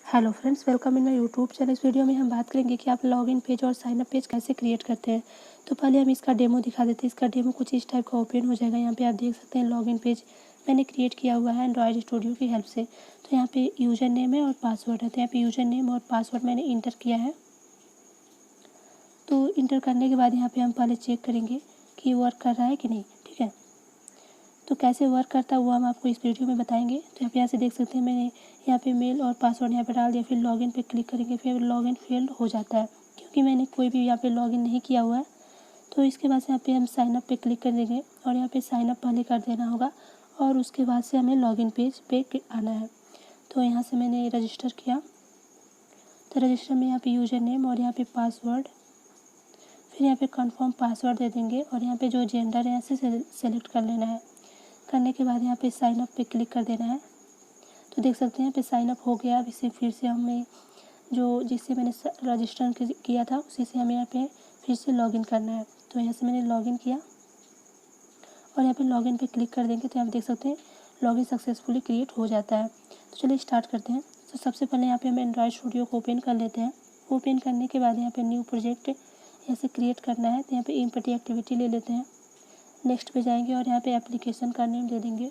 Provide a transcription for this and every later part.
Hello friends, welcome in my YouTube channel. इस video में हम बात करेंगे कि आप लॉगिन पेज और साइन अप पेज कैसे क्रिएट करते हैं। तो पहले हम इसका डेमो दिखा देते हैं। इसका डेमो कुछ इस टाइप का ओपन हो जाएगा। यहाँ पे आप देख सकते हैं लॉगिन पेज मैंने क्रिएट किया हुआ है एंड्रॉयड स्टूडियो की हेल्प से। तो यहाँ पे यूज़र नेम है और पासवर्ड है। तो यहाँ पे यूज़र नेम और पासवर्ड मैंने इंटर किया है। तो इंटर करने के बाद यहाँ पे हम पहले चेक करेंगे कि वर्क कर रहा है कि नहीं। ठीक है, तो कैसे वर्क करता है वो हम आपको इस वीडियो में बताएंगे। तो यहाँ से देख सकते हैं मैंने यहाँ पे मेल और पासवर्ड यहाँ पे डाल दिया। फिर लॉगिन पे क्लिक करेंगे, फिर लॉगिन फेल्ड हो जाता है क्योंकि मैंने कोई भी यहाँ पे लॉगिन नहीं किया हुआ है। तो इसके बाद से यहाँ पे हम साइन अप पे क्लिक कर देंगे और यहाँ पे साइन अप पहले कर देना होगा और उसके बाद से हमें लॉगिन पेज पे आना है। तो यहाँ से मैंने रजिस्टर किया। तो रजिस्टर में यहाँ पे यूज़र नेम और यहाँ पे पासवर्ड, फिर यहाँ पे कंफर्म पासवर्ड दे देंगे और यहाँ पे जो जेंडर है यहाँ से सेलेक्ट कर लेना है। करने के बाद यहाँ पे साइन अप पे क्लिक कर देना है। तो देख सकते हैं यहाँ पे साइन अप हो गया। अब इसे फिर से हमें जो जिससे मैंने रजिस्टर किया था उसी से हमें यहाँ पे फिर से लॉगिन करना है। तो यहाँ से मैंने लॉगिन किया और यहाँ पे लॉगिन पे क्लिक कर देंगे तो यहाँ पे देख सकते हैं लॉगिन सक्सेसफुली क्रिएट हो जाता है। तो चलिए स्टार्ट करते हैं। तो सबसे पहले यहाँ पे हम एंड्रॉयड स्टूडियो को ओपन कर लेते हैं। ओपन करने के बाद यहाँ पे न्यू प्रोजेक्ट यहाँ से क्रिएट करना है। तो यहाँ पे एम्प्टी एक्टिविटी ले लेते हैं। नेक्स्ट पे जाएंगे और यहाँ पे एप्लीकेशन का नेम दे देंगे।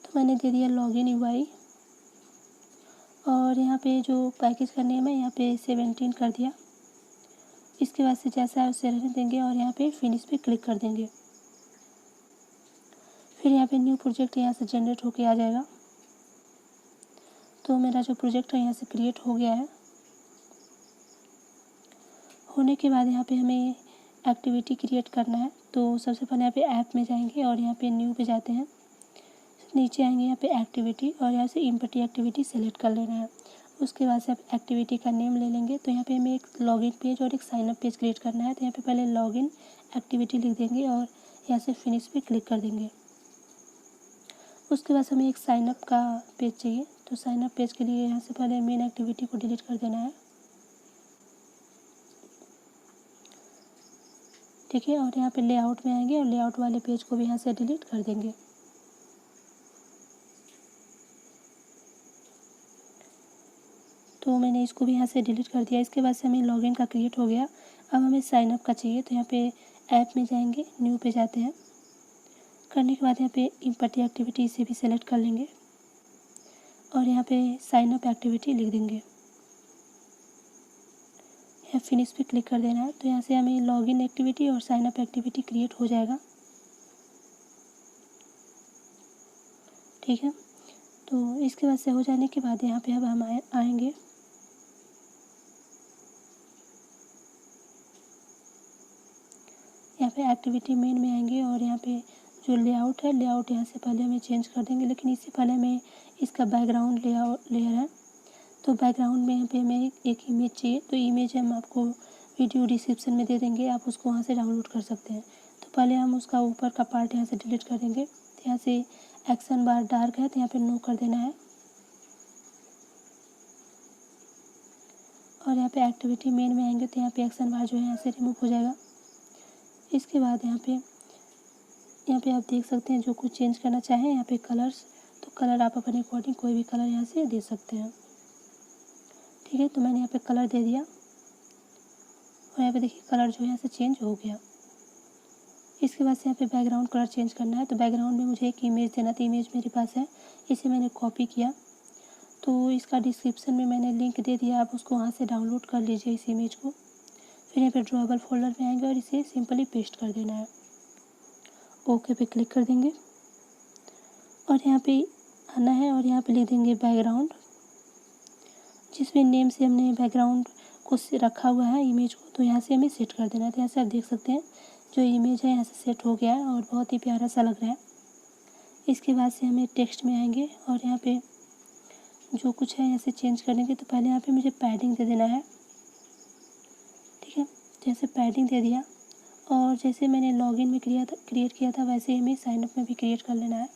तो मैंने दे दिया लॉगिन यूआई और यहाँ पे जो पैकेज का नेम है यहाँ पे 17 कर दिया। इसके बाद से जैसा है उसे रहने देंगे और यहाँ पे फिनिश पे क्लिक कर देंगे। फिर यहाँ पे न्यू प्रोजेक्ट यहाँ से जनरेट होके आ जाएगा। तो मेरा जो प्रोजेक्ट है यहाँ से क्रिएट हो गया है। होने के बाद यहाँ पे हमें एक्टिविटी क्रिएट करना है। तो सबसे पहले यहाँ पे ऐप में जाएंगे और यहाँ पे न्यू पे जाते हैं। नीचे आएंगे यहाँ पे एक्टिविटी और यहाँ से एम्प्टी एक्टिविटी सेलेक्ट कर लेना है। उसके बाद से आप एक्टिविटी का नेम ले लेंगे। तो यहाँ पे हमें एक लॉगिन पेज और एक साइन अप पेज क्रिएट करना है। तो यहाँ पे पहले लॉगिन एक्टिविटी लिख देंगे और यहाँ से फिनिश पे क्लिक कर देंगे। उसके बाद हमें एक साइन अप का पेज चाहिए। तो साइन अप पेज के लिए यहाँ से पहले मेन एक्टिविटी को डिलीट कर देना है। ठीक है, और यहाँ पे लेआउट में आएंगे और लेआउट वाले पेज को भी यहाँ से डिलीट कर देंगे। तो मैंने इसको भी यहाँ से डिलीट कर दिया। इसके बाद से हमें लॉगिन का क्रिएट हो गया। अब हमें साइन अप का चाहिए। तो यहाँ पे ऐप में जाएंगे, न्यू पे जाते हैं। करने के बाद यहाँ पे एम्प्टी एक्टिविटी इसे भी सेलेक्ट कर लेंगे और यहाँ पे साइन अप एक्टिविटी लिख देंगे। यहाँ फिनिश पे क्लिक कर देना है। तो यहाँ से हमें लॉगिन एक्टिविटी और साइन अप एक्टिविटी क्रिएट हो जाएगा। ठीक है, तो इसके बाद से हो जाने के बाद यहाँ पे अब हम आएंगे यहाँ पे एक्टिविटी मेन में आएंगे और यहाँ पे जो लेआउट है लेआउट यहाँ से पहले हमें चेंज कर देंगे। लेकिन इससे पहले हमें इसका बैकग्राउंड लेयर है। तो बैकग्राउंड में यहाँ पे हमें एक इमेज चाहिए। तो इमेज हम आपको वीडियो डिस्क्रिप्शन में दे देंगे, आप उसको वहाँ से डाउनलोड कर सकते हैं। तो पहले हम उसका ऊपर का पार्ट यहाँ से डिलीट कर देंगे। तो यहाँ से एक्शन बार डार्क है तो यहाँ पे नो कर देना है और यहाँ पे एक्टिविटी मेन में आएंगे तो यहाँ पे एक्शन बार जो है यहाँ से रिमूव हो जाएगा। इसके बाद यहाँ पे आप देख सकते हैं जो कुछ चेंज करना चाहें यहाँ पे कलर्स, तो कलर आप अपने अकॉर्डिंग कोई भी कलर यहाँ से दे सकते हैं। ठीक है, तो मैंने यहाँ पे कलर दे दिया और यहाँ पे देखिए कलर जो है यहाँ से चेंज हो गया। इसके बाद से यहाँ पे बैकग्राउंड कलर चेंज करना है। तो बैकग्राउंड में मुझे एक इमेज देना था। इमेज मेरे पास है, इसे मैंने कॉपी किया। तो इसका डिस्क्रिप्शन में मैंने लिंक दे दिया, आप उसको वहाँ से डाउनलोड कर लीजिए इस इमेज को। फिर यहाँ पे ड्रॉएबल फोल्डर में आएंगे और इसे सिंपली पेस्ट कर देना है। ओके पे क्लिक कर देंगे और यहाँ पे आना है और यहाँ पे लिख देंगे बैकग्राउंड, जिसमें नेम से हमने बैकग्राउंड को रखा हुआ है इमेज को। तो यहाँ से हमें सेट कर देना है। तो यहाँ से आप देख सकते हैं जो इमेज है यहाँ से सेट हो गया है और बहुत ही प्यारा सा लग रहा है। इसके बाद से हमें टेक्स्ट में आएंगे और यहाँ पे जो कुछ है यहाँ से चेंज करेंगे। तो पहले यहाँ पे मुझे पैडिंग दे देना है। ठीक है, जैसे पैडिंग दे दिया और जैसे मैंने लॉगिन में क्रिएट किया था वैसे ही हमें साइन अप में भी क्रिएट कर लेना है।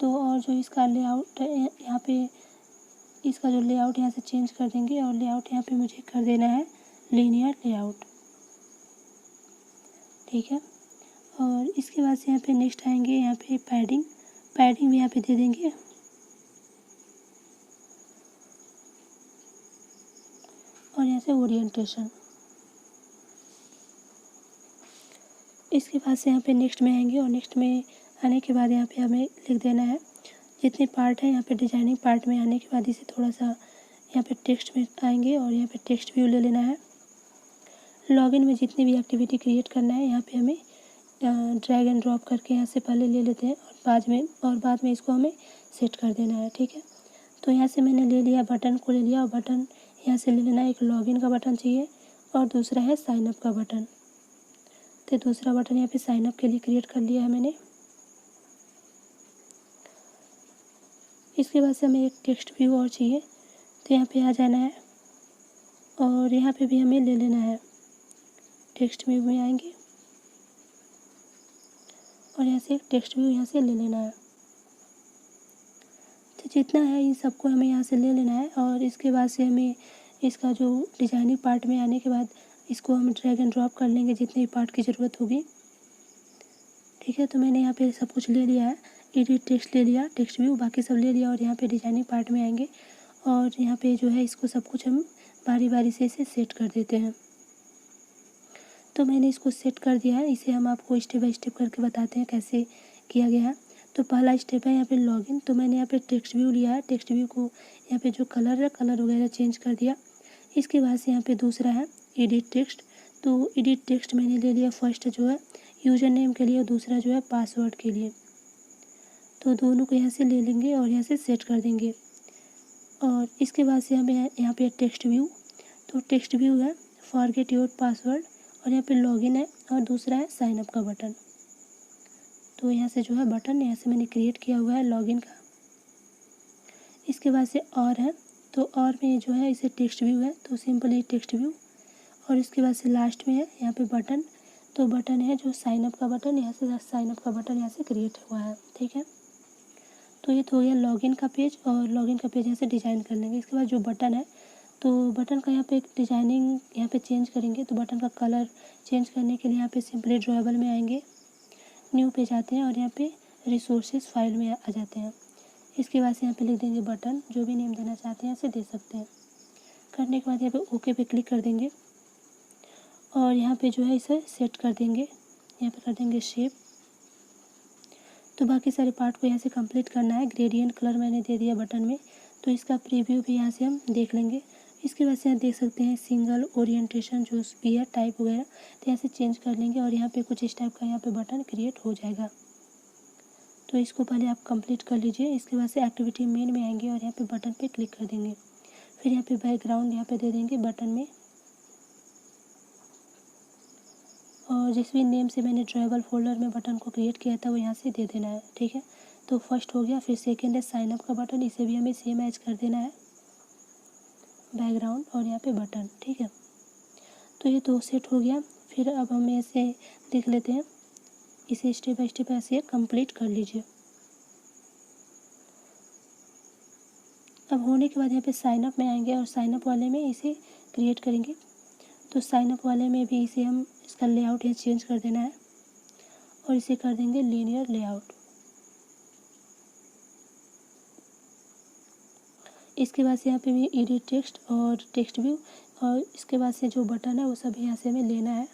तो और जो इसका लेआउट है यहाँ पे इसका जो लेआउट यहाँ से चेंज कर देंगे और लेआउट यहाँ पे मुझे कर देना है लीनियर लेआउट। ठीक है, और इसके बाद से यहाँ पे नेक्स्ट आएंगे यहाँ पे पैडिंग भी यहाँ पे दे देंगे। और यहाँ से ओरिएंटेशन। इसके बाद से यहाँ पे नेक्स्ट में आएंगे और नेक्स्ट में आने के बाद यहाँ पे हमें लिख देना है जितने पार्ट हैं। यहाँ पे डिजाइनिंग पार्ट में आने के बाद इसे थोड़ा सा यहाँ पे टेक्स्ट में आएंगे और यहाँ पे टेक्स्ट व्यू ले लेना है। लॉगिन में जितनी भी एक्टिविटी क्रिएट करना है यहाँ पे हमें ड्रैग एंड ड्रॉप करके यहाँ से पहले ले लेते हैं और बाद में इसको हमें सेट कर देना है। ठीक है, तो यहाँ से मैंने ले लिया, बटन को ले लिया और बटन यहाँ से ले लेना है। एक लॉगिन का बटन चाहिए और दूसरा है साइन अप का बटन। तो दूसरा बटन यहाँ पे साइन अप के लिए क्रिएट कर लिया है मैंने। इसके बाद से हमें एक टेक्स्ट व्यू और चाहिए, तो यहाँ पे आ जाना है और यहाँ पे भी हमें ले लेना है। टेक्स्ट व्यू में आएंगे और यहाँ से एक टेक्स्ट व्यू यहाँ से ले लेना है। तो जितना है इन सबको हमें यहाँ से ले लेना है और इसके बाद से हमें इसका जो डिजाइनिंग पार्ट में आने के बाद इसको हम ड्रैग एंड ड्रॉप कर लेंगे जितने भी पार्ट की ज़रूरत होगी। ठीक है, तो मैंने यहाँ पे सब कुछ ले लिया है। एडिट टेक्स्ट ले लिया, टेक्स्ट व्यू बाकी सब ले लिया और यहाँ पे डिजाइनिंग पार्ट में आएंगे और यहाँ पे जो है इसको सब कुछ हम बारी बारी से इसे सेट कर देते हैं। तो मैंने इसको सेट कर दिया है, इसे हम आपको स्टेप बाय स्टेप करके बताते हैं कैसे किया गया है। तो पहला स्टेप है यहाँ पे लॉगिन। तो मैंने यहाँ पे टेक्स्ट व्यू लिया है, टेक्स्ट व्यू को यहाँ पे जो कलर है कलर वगैरह चेंज कर दिया। इसके बाद से यहाँ पे दूसरा है एडिट टेक्स्ट। तो एडिट टेक्स्ट मैंने ले लिया, फर्स्ट जो है यूज़र नेम के लिए और दूसरा जो है पासवर्ड के लिए। तो दोनों को यहाँ से ले लेंगे और यहाँ से सेट कर देंगे। और इसके बाद से हमें यहाँ पे टेक्स्ट व्यू, तो टेक्स्ट व्यू है फॉरगेट योर पासवर्ड और यहाँ पे लॉगिन है और दूसरा है साइन अप का बटन। तो यहाँ से जो है बटन यहाँ से मैंने क्रिएट किया हुआ है लॉगिन का। इसके बाद से और है, तो और में जो है इसे टेक्स्ट व्यू है तो सिंपली टेक्स्ट व्यू। और इसके बाद से लास्ट में है यहाँ पे बटन, तो बटन है जो साइन अप का बटन, यहाँ से साइन अप का बटन यहाँ से क्रिएट हुआ है। ठीक है, तो ये तो हो गया लॉगिन का पेज और लॉगिन का पेज यहाँ से डिज़ाइन कर लेंगे। इसके बाद जो बटन है तो बटन का यहाँ पे एक डिजाइनिंग यहाँ पे चेंज करेंगे। तो बटन का कलर चेंज करने के लिए यहाँ पे सिंपली ड्रॉएबल में आएंगे, न्यू पे जाते हैं और यहाँ पे रिसोर्सेज फाइल में आ जाते हैं। इसके बाद से यहाँ पे लिख देंगे बटन, जो भी नेम देना चाहते हैं ऐसे दे सकते हैं। करने के बाद यहाँ पे ओके पे क्लिक कर देंगे और यहाँ पे जो है इसे सेट कर देंगे, यहाँ पे कर देंगे शेप। तो बाकी सारे पार्ट को यहाँ से कंप्लीट करना है। ग्रेडियंट कलर मैंने दे दिया बटन में, तो इसका प्रीव्यू भी यहाँ से हम देख लेंगे। इसके बाद से यहाँ देख सकते हैं सिंगल ओरिएंटेशन जो भी है टाइप वगैरह, तो यहाँ से चेंज कर लेंगे और यहाँ पे कुछ इस टाइप का यहाँ पे बटन क्रिएट हो जाएगा। तो इसको पहले आप कंप्लीट कर लीजिए। इसके बाद से एक्टिविटी मेन में आएंगे और यहाँ पे बटन पे क्लिक कर देंगे। फिर यहाँ पे बैकग्राउंड यहाँ पे दे देंगे बटन में और जिस भी नेम से मैंने ड्रॉएबल फोल्डर में बटन को क्रिएट किया था वो यहाँ से दे देना है। ठीक है, तो फर्स्ट हो गया। फिर सेकेंड है साइन अप का बटन, इसे भी हमें सेम एज कर देना है, बैकग्राउंड और यहाँ पे बटन। ठीक है, तो ये तो सेट हो गया। फिर अब हम ऐसे देख लेते हैं, इसे स्टेप बाय स्टेप ऐसे कंप्लीट कर लीजिए। अब होने के बाद यहाँ पे साइन अप में आएंगे और साइन अप वाले में इसे क्रिएट करेंगे। तो साइन अप वाले में भी इसे हम इसका लेआउट यहाँ चेंज कर देना है और इसे कर देंगे लीनियर लेआउट। इसके बाद से यहाँ पे भी एडिट टेक्स्ट और टेक्स्ट व्यू और इसके बाद से जो बटन है वो सब यहाँ से हमें लेना है।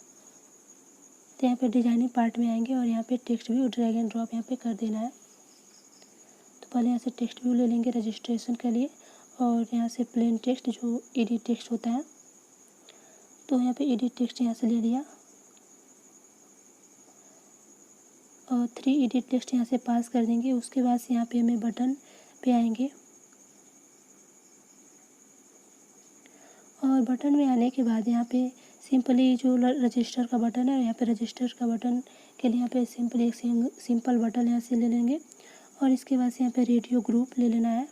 तो यहाँ पे डिजाइनिंग पार्ट में आएंगे और यहाँ पे text view drag and drop यहाँ पे कर देना है। तो पहले यहाँ से टेक्स्ट व्यू ले लेंगे रजिस्ट्रेशन के लिए और यहाँ से प्लेन टेक्स्ट जो एडिट टेक्स्ट होता है, तो यहाँ पे एडिट टेक्स्ट यहाँ से ले लिया और 3 एडिट टेक्स्ट यहाँ से पास कर देंगे। उसके बाद से यहाँ पे हमें बटन पे आएंगे और बटन में आने के बाद यहाँ पे सिंपली जो रजिस्टर का बटन है, यहाँ पे रजिस्टर का बटन के लिए यहाँ पे सिंपली एक सिंपल बटन यहाँ से ले लेंगे और इसके बाद से यहाँ पे रेडियो ग्रुप ले लेना है।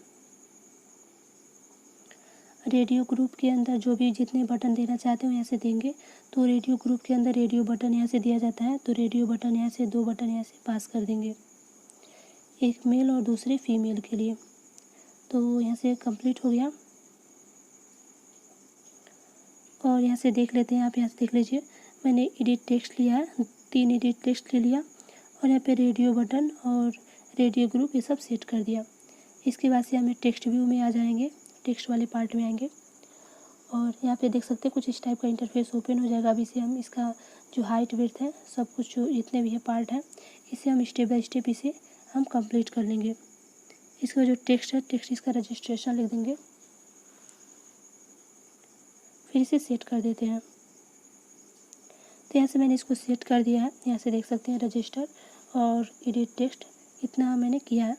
रेडियो ग्रुप के अंदर जो भी जितने बटन देना चाहते हो यहाँ से देंगे। तो रेडियो ग्रुप के अंदर रेडियो बटन यहाँ से दिया जाता है, तो रेडियो बटन यहाँ से 2 बटन यहाँ से पास कर देंगे, एक मेल और दूसरे फीमेल के लिए। तो यहाँ से कंप्लीट हो गया और यहाँ से देख लेते हैं। आप यहाँ से देख लीजिए, मैंने एडिट टेक्स्ट लिया है 3 एडिट टेक्स्ट ले लिया और यहाँ पे रेडियो बटन और रेडियो ग्रुप ये सब सेट कर दिया। इसके बाद से हमें टेक्स्ट व्यू में आ जाएंगे, टेक्स्ट वाले पार्ट में आएंगे और यहाँ पे देख सकते हैं कुछ इस टाइप का इंटरफेस ओपन हो जाएगा। अभी से हम इसका जो हाइट विड्थ है सब कुछ जो जितने भी है पार्ट हैं इसे हम स्टेप बाय स्टेप इसे हम कंप्लीट कर लेंगे। इसका जो टेक्स्ट है टेक्स्ट इसका रजिस्ट्रेशन लिख देंगे, फिर इसे सेट कर देते हैं। तो यहाँ से मैंने इसको सेट कर दिया है, यहाँ से देख सकते हैं रजिस्टर और एडिट टेक्स्ट इतना मैंने किया है।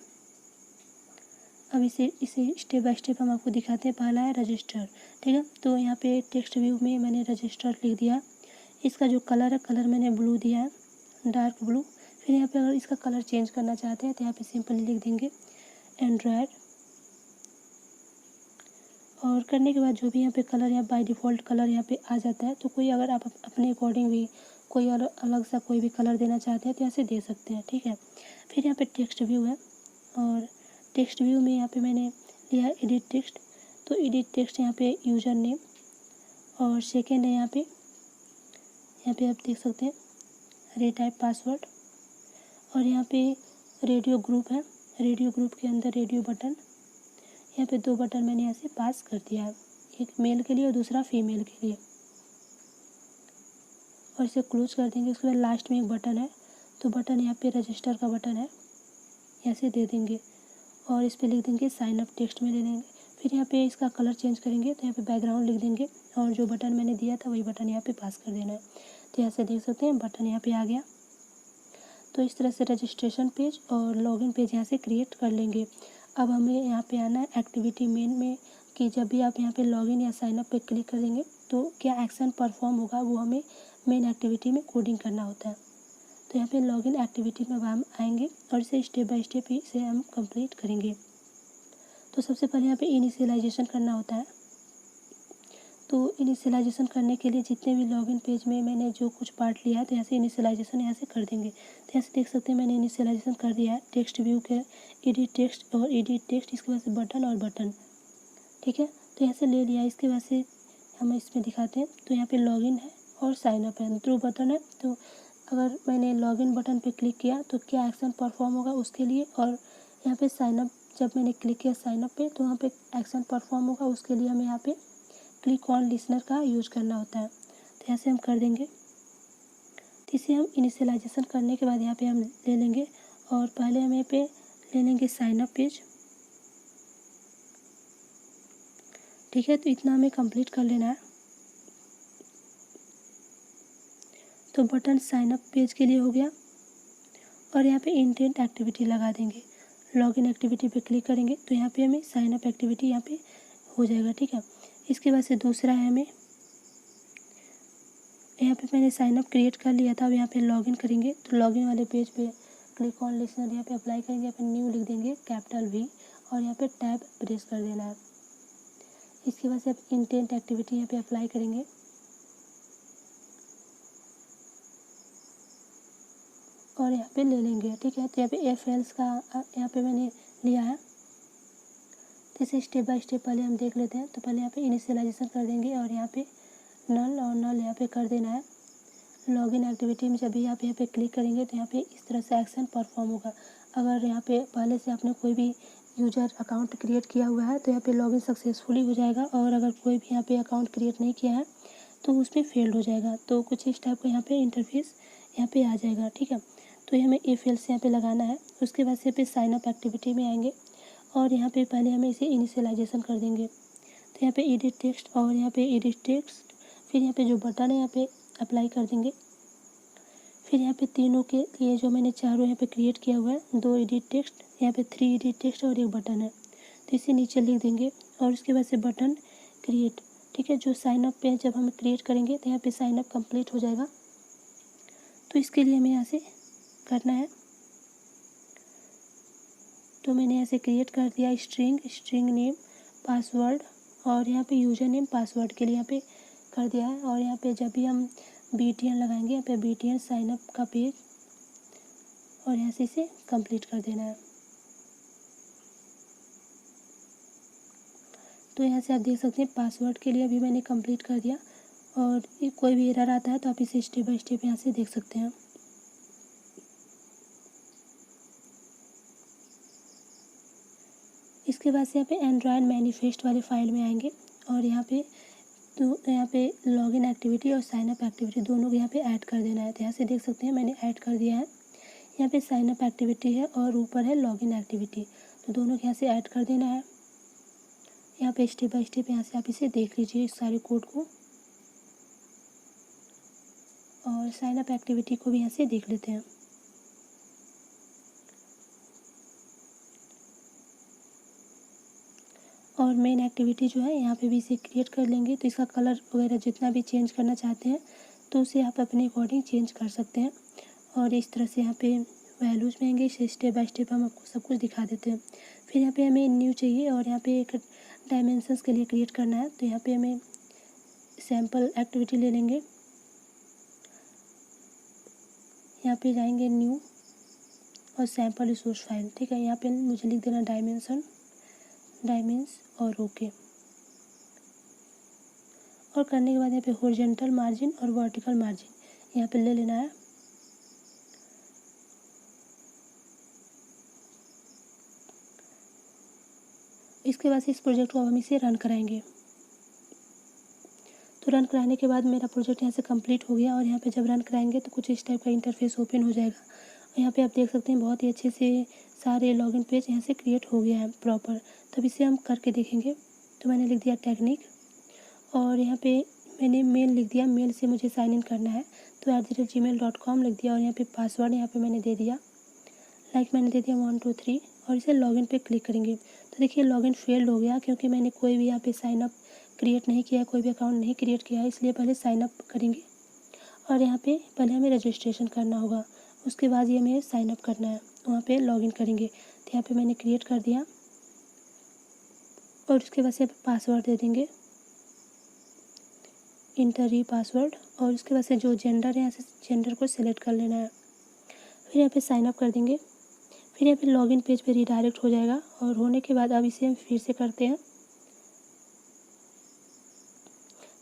अब इसे स्टेप बाय स्टेप हम आपको दिखाते हैं। पहला है रजिस्टर, ठीक है। तो यहाँ पे टेक्स्ट व्यू में मैंने रजिस्टर लिख दिया। इसका जो कलर है कलर मैंने ब्लू दिया है, डार्क ब्लू। फिर यहाँ पे अगर इसका कलर चेंज करना चाहते हैं तो यहाँ पे सिंपली लिख देंगे एंड्रॉयड और करने के बाद जो भी यहाँ पे कलर यहाँ बाय डिफ़ॉल्ट कलर यहाँ पे आ जाता है। तो कोई अगर आप अपने अकॉर्डिंग भी कोई अलग सा कोई भी कलर देना चाहते हैं तो ऐसे दे सकते हैं, ठीक है। फिर यहाँ पे टेक्स्ट व्यू है और टेक्स्ट व्यू में यहाँ पे मैंने लिया एडिट टेक्स्ट। तो एडिट टेक्स्ट यहाँ पे यूज़र नेम और सेकेंड है यहाँ पे आप देख सकते हैं रीटाइप पासवर्ड और यहाँ पे रेडियो ग्रुप है। रेडियो ग्रुप के अंदर रेडियो बटन, यहाँ पे 2 बटन मैंने यहाँ से पास कर दिया है, एक मेल के लिए और दूसरा फीमेल के लिए और इसे क्लोज कर देंगे। उसके बाद लास्ट में एक बटन है, तो बटन यहाँ पे रजिस्टर का बटन है, ऐसे दे देंगे और इस पर लिख देंगे साइन अप टेक्स्ट में ले लेंगे। फिर यहाँ पे इसका कलर चेंज करेंगे तो यहाँ पे बैकग्राउंड लिख देंगे और जो बटन मैंने दिया था वही बटन यहाँ पे पास कर देना है। तो यहाँ से देख सकते हैं बटन यहाँ पे आ गया। तो इस तरह से रजिस्ट्रेशन पेज और लॉगिन पेज यहाँ से क्रिएट कर लेंगे। अब हमें यहाँ पे आना है एक्टिविटी मेन में कि जब भी आप यहाँ पे लॉगिन या साइन अप पे क्लिक करेंगे तो क्या एक्शन परफॉर्म होगा, वो हमें मेन एक्टिविटी में कोडिंग करना होता है। तो यहाँ पे लॉगिन एक्टिविटी में हम आएंगे और इसे स्टेप बाय स्टेप इसे हम कंप्लीट करेंगे। तो सबसे पहले यहाँ पे इनिशियलाइजेशन करना होता है। तो इनिशियलाइजेशन करने के लिए जितने भी लॉगिन पेज में मैंने जो कुछ पार्ट लिया है तो यहाँ से इनिशियलाइजेशन यहाँ से कर देंगे। तो यहाँ से देख सकते हैं मैंने इनिशियलाइजेशन कर दिया है। टेक्स्ट व्यू के एडिट टेक्स्ट और एडिट टेक्स्ट, इसके बाद से बटन और बटन, ठीक है। तो यहाँ से ले लिया। इसके बाद से हम इसमें दिखाते हैं। तो यहाँ पे लॉगिन है और साइन अप है, 2 बटन है। तो अगर मैंने लॉगिन बटन पे क्लिक किया तो क्या एक्शन परफॉर्म होगा उसके लिए, और यहाँ पे साइन अप जब मैंने क्लिक किया साइन अप पे तो वहाँ पे एक्शन परफॉर्म होगा उसके लिए हमें यहाँ पे क्लिक ऑन लिसनर का यूज़ करना होता है। तो ऐसे हम कर देंगे। तो इसे हम इनिशियलाइजेशन करने के बाद यहाँ पे हम ले लेंगे और पहले हम यहाँ पे ले लेंगे साइन अप पेज, ठीक है। तो इतना हमें कंप्लीट कर लेना है। तो बटन साइन अप पेज के लिए हो गया और यहाँ पे इंटेंट एक्टिविटी लगा देंगे। लॉगिन एक्टिविटी पे क्लिक करेंगे तो यहाँ पे हमें साइन अप एक्टिविटी यहाँ पे हो जाएगा, ठीक है। इसके बाद से दूसरा है हमें यहाँ पे मैंने साइन अप क्रिएट कर लिया था। अब यहाँ पे लॉगिन करेंगे तो लॉगिन वाले पेज पे क्लिक ऑन लिसनर यहाँ पे अप्लाई करेंगे। यहाँ पे न्यू लिख देंगे कैपिटल V और यहाँ पे टैब प्रेस कर देना है। इसके बाद से आप इंटेंट एक्टिविटी यहाँ पे अप्लाई करेंगे और यहाँ पे ले लेंगे, ठीक है। तो यहाँ पे एफ एल्स का यहाँ पे मैंने लिया है। तो इसे स्टेप बाय स्टेप पहले हम देख लेते हैं। तो पहले यहाँ पे इनिशियलाइजेशन कर देंगे और यहाँ पे नल और नल यहाँ पे कर देना है। लॉगिन एक्टिविटी में जब भी आप यहाँ पे क्लिक करेंगे तो यहाँ पे इस तरह से एक्शन परफॉर्म होगा। अगर यहाँ पे पहले से आपने कोई भी यूजर अकाउंट क्रिएट किया हुआ है तो यहाँ पे लॉगिन सक्सेसफुली हो जाएगा, और अगर कोई भी यहाँ पे अकाउंट क्रिएट नहीं किया है तो उसमें फेल्ड हो जाएगा। तो कुछ इस टाइप का यहाँ पे इंटरफेस यहाँ पे आ जाएगा, ठीक है। तो ये हमें एफ एल से यहाँ पे लगाना है। उसके बाद से यहाँ पे साइन अप एक्टिविटी में आएंगे और यहाँ पे पहले हमें इसे इनिशियलाइजेशन कर देंगे। तो यहाँ पे एडिट टेक्स्ट और यहाँ पे एडिट टेक्स्ट, फिर यहाँ पे जो बटन है यहाँ पे अप्लाई कर देंगे। फिर यहाँ पे तीनों के लिए जो मैंने चारों यहाँ पे क्रिएट किया हुआ है, 2 एडिट टेक्स्ट, यहाँ पे 3 एडिट टेक्स्ट और एक बटन है, तो इसे नीचे लिख देंगे और उसके बाद से बटन क्रिएट, ठीक है। जो साइन अप पे जब हम क्रिएट करेंगे तो यहाँ पे साइन अप कंप्लीट हो जाएगा। तो इसके लिए हमें यहाँ से करना है। तो मैंने यहाँ से क्रिएट कर दिया स्ट्रिंग नेम पासवर्ड और यहाँ पे यूज़र नेम पासवर्ड के लिए यहाँ पे कर दिया है। और यहाँ पे जब भी हम BTN लगाएंगे यहाँ पे BTN साइन अप का पेज और यहाँ से इसे कंप्लीट कर देना है। तो यहाँ से आप देख सकते हैं पासवर्ड के लिए अभी मैंने कंप्लीट कर दिया, और कोई भी एरर आता है तो आप इसे स्टेप बाय स्टेप यहाँ से देख सकते हैं। इसके बाद से यहाँ पे एंड्रॉयड मैनिफेस्ट वाले फाइल में आएंगे और यहाँ पे लॉगिन एक्टिविटी और साइन अप एक्टिविटी दोनों को यहाँ पे ऐड कर देना है। तो यहाँ से देख सकते हैं मैंने ऐड कर दिया है। यहाँ पे साइन अप एक्टिविटी है और ऊपर है लॉगिन एक्टिविटी, तो दोनों को यहाँ से ऐड कर देना है। यहाँ पे स्टेप बाय स्टेप यहाँ से आप इसे देख लीजिए इस सारे कोड को, और साइन अप एक्टिविटी को भी यहाँ से देख लेते हैं। और मेन एक्टिविटी जो है यहाँ पे भी इसे क्रिएट कर लेंगे। तो इसका कलर वगैरह जितना भी चेंज करना चाहते हैं तो उसे आप अपने अकॉर्डिंग चेंज कर सकते हैं। और इस तरह से यहाँ पे वैल्यूज़ में आएंगे, इसे स्टेप बाय स्टेप हम आपको सब कुछ दिखा देते हैं। फिर यहाँ पे हमें न्यू चाहिए और यहाँ पे एक डायमेंशंस के लिए क्रिएट करना है। तो यहाँ पे हमें सैम्पल एक्टिविटी ले लेंगे, यहाँ पे जाएंगे न्यू और सैम्पल रिसोर्स फाइल, ठीक है। यहाँ पे मुझे लिख देना डायमेंस और ओके। और करने के बाद यहाँ पे हॉरिजॉन्टल मार्जिन और वर्टिकल मार्जिन यहाँ पे ले लेना है। इसके बाद से इस प्रोजेक्ट को अब हम इसे रन कराएंगे। तो रन कराने के बाद मेरा प्रोजेक्ट यहाँ से कंप्लीट हो गया। और यहाँ पे जब रन कराएंगे तो कुछ इस टाइप का इंटरफेस ओपन हो जाएगा। और यहाँ पे आप देख सकते हैं बहुत ही अच्छे से सारे लॉगिन पेज यहाँ से क्रिएट हो गया है प्रॉपर। तब इसे हम करके देखेंगे। तो मैंने लिख दिया टेक्निक और यहाँ पे मैंने मेल लिख दिया, मेल से मुझे साइन इन करना है तो @gmail.com लिख दिया। और यहाँ पे पासवर्ड यहाँ पे मैंने दे दिया, मैंने दे दिया 1 2 3 और इसे लॉगिन पे क्लिक करेंगे। तो देखिए लॉगिन फेल्ड हो गया क्योंकि मैंने कोई भी यहाँ पे साइन अप क्रिएट नहीं किया है, कोई भी अकाउंट नहीं क्रिएट किया है, इसलिए पहले साइन अप करेंगे। और यहाँ पे पहले हमें रजिस्ट्रेशन करना होगा, उसके बाद ये हमें साइन अप करना है, वहाँ पे लॉगिन करेंगे। तो यहाँ पे मैंने क्रिएट कर दिया और उसके बाद से पासवर्ड दे देंगे, इंटर ई पासवर्ड। और उसके बाद से जो जेंडर है यहाँ से जेंडर को सिलेक्ट कर लेना है। फिर यहाँ पे साइन अप कर देंगे। फिर यहाँ पे लॉगिन पेज पे रीडायरेक्ट हो जाएगा। और होने के बाद अब इसे हम फिर से करते हैं।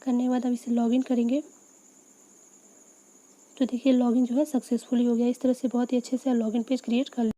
करने के बाद अब इसे लॉगिन करेंगे। तो देखिए लॉगिन जो है सक्सेसफुली हो गया। इस तरह से बहुत ही अच्छे से लॉगिन पेज क्रिएट कर